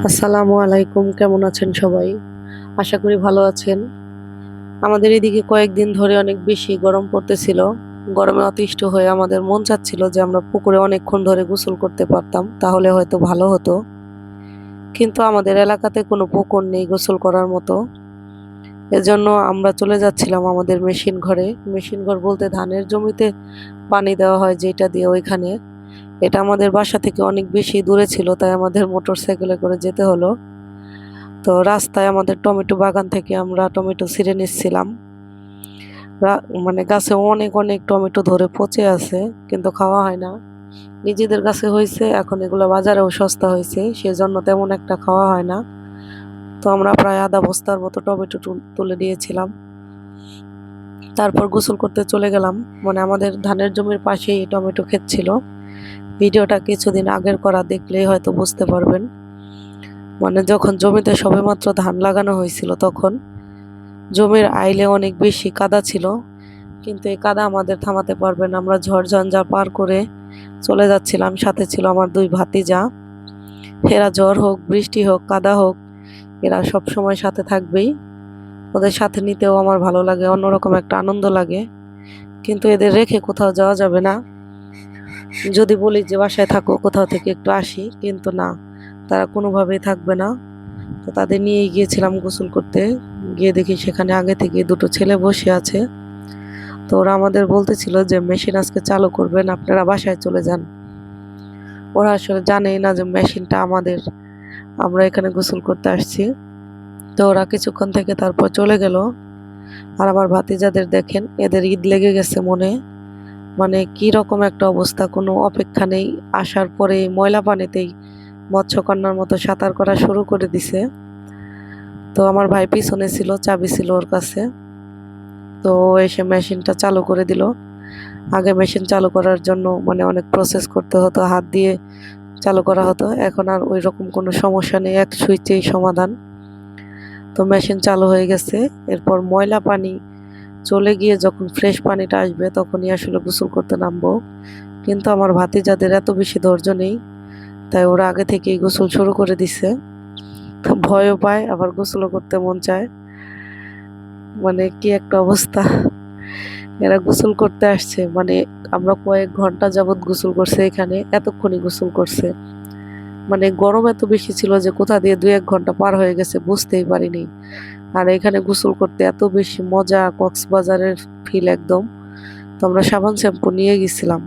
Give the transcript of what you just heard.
আসসালামু আলাইকুম, কেমন আছেন সবাই? আশা করি ভালো আছেন। আমাদের এদিকে কয়েকদিন ধরে অনেক বেশি গরম পড়তেছিল। গরমে অতিষ্ঠ হয়ে আমাদের মন চাচ্ছিল যে আমরা পুকুরে অনেকক্ষণ ধরে গোসল করতে পারতাম, তাহলে হয়তো ভালো হতো। কিন্তু আমাদের এলাকাতে কোনো পুকুর নেই গোসল করার মতো। এজন্য আমরা চলে যাচ্ছিলাম আমাদের মেশিন ঘরে। মেশিন ঘর বলতে ধানের জমিতে পানি দেওয়া হয় যেটা দিয়ে, ওইখানে। এটা আমাদের বাসা থেকে অনেক বেশি দূরে ছিল, তাই আমাদের মোটরসাইকেলে করে যেতে হলো। তো রাস্তায় আমাদের টমেটো বাগান থেকে আমরা টমেটো ছিঁড়ে নিচ্ছিলাম। মানে গাছে অনেক অনেক টমেটো ধরে পচে আছে, কিন্তু খাওয়া হয় না। নিজেদের গাছে হয়েছে, এখন এগুলো বাজারেও সস্তা হয়েছে, সেজন্য তেমন একটা খাওয়া হয় না। তো আমরা প্রায় আধা বস্তার মতো টমেটো তুলে নিয়েছিলাম। তারপর গোসল করতে চলে গেলাম। মানে আমাদের ধানের জমির পাশেই টমেটো ক্ষেত ছিল। ভিডিওটা কিছুদিন আগের করা, দেখলেই হয়তো বুঝতে পারবেন। মানে যখন জমিতে সবেমাত্র ধান লাগানো হয়েছিল, তখন জমির আইলে অনেক বেশি কাদা ছিল, কিন্তু এই কাদা আমাদের থামাতে পারবে না। আমরা ঝড় ঝঞ্ঝা পার করে চলে যাচ্ছিলাম, সাথে ছিল আমার দুই ভাতিজা। এরা ঝড় হোক, বৃষ্টি হোক, কাদা হোক, এরা সব সময় সাথে থাকবেই। ওদের সাথে নিতেও আমার ভালো লাগে, অন্যরকম একটা আনন্দ লাগে। কিন্তু এদের রেখে কোথাও যাওয়া যাবে না। যদি বলি যে বাসায় থাকো, কোথাও থেকে একটু আসি, কিন্তু না, তারা কোনোভাবেই থাকবে না। তো তাদের নিয়েই গিয়েছিলাম গোসল করতে। গিয়ে দেখি সেখানে আগে থেকে দুটো ছেলে বসে আছে। তো ওরা আমাদের বলতেছিল যে মেশিন আজকে চালু করবেন, আপনারা বাসায় চলে যান। ওরা আসলে জানেই না যে মেশিনটা আমাদের, আমরা এখানে গোসল করতে আসছি। তো ওরা কিছুক্ষণ থেকে তারপর চলে গেল। আর আমার ভাতিজাদের দেখেন, এদের ঈদ লেগে গেছে মনে। মানে কি রকম একটা অবস্থা, কোনো অপেক্ষা নেই। আসার পরে ময়লা পানিতেই মৎস্যকন্যার মতো সাঁতার করা শুরু করে দিছে। তো আমার ভাই পিছনে ছিল, চাবি ছিল ওর কাছে। তো ও এসে মেশিনটা চালু করে দিল। আগে মেশিন চালু করার জন্য মানে অনেক প্রসেস করতে হতো, হাত দিয়ে চালু করা হতো। এখন আর ওই রকম কোনো সমস্যা নেই, এক সুইচেই সমাধান। তো মেশিন চালু হয়ে গেছে। এরপর ময়লা পানি চলে গিয়ে যখন ফ্রেশ পানিটা আসবে, তখনই আসলে গোসল করতে নামবো। কিন্তু আমার ভাতিজাদের এত বেশি ধৈর্য নেই, তাই ওরা আগে থেকেই গোসল শুরু করে দিছে। ভয়ও পায়, আবার গোসলও করতে মন চায়। মানে কি একটা অবস্থা। এরা গোসল করতে আসছে, মানে আমরা কয়েক ঘন্টা যাবৎ গোসল করছে, এখানে এতক্ষণই গোসল করছে। মানে গরম এত বেশি ছিল যে কোথা দিয়ে 2-1 ঘন্টা পার হয়ে গেছে বুঝতেই পারিনি। আর এখানে গোসল করতে এত বেশি মজা, কক্সবাজারের ফিল একদম। তো আমরা সাবান শ্যাম্পু নিয়ে গেছিলাম।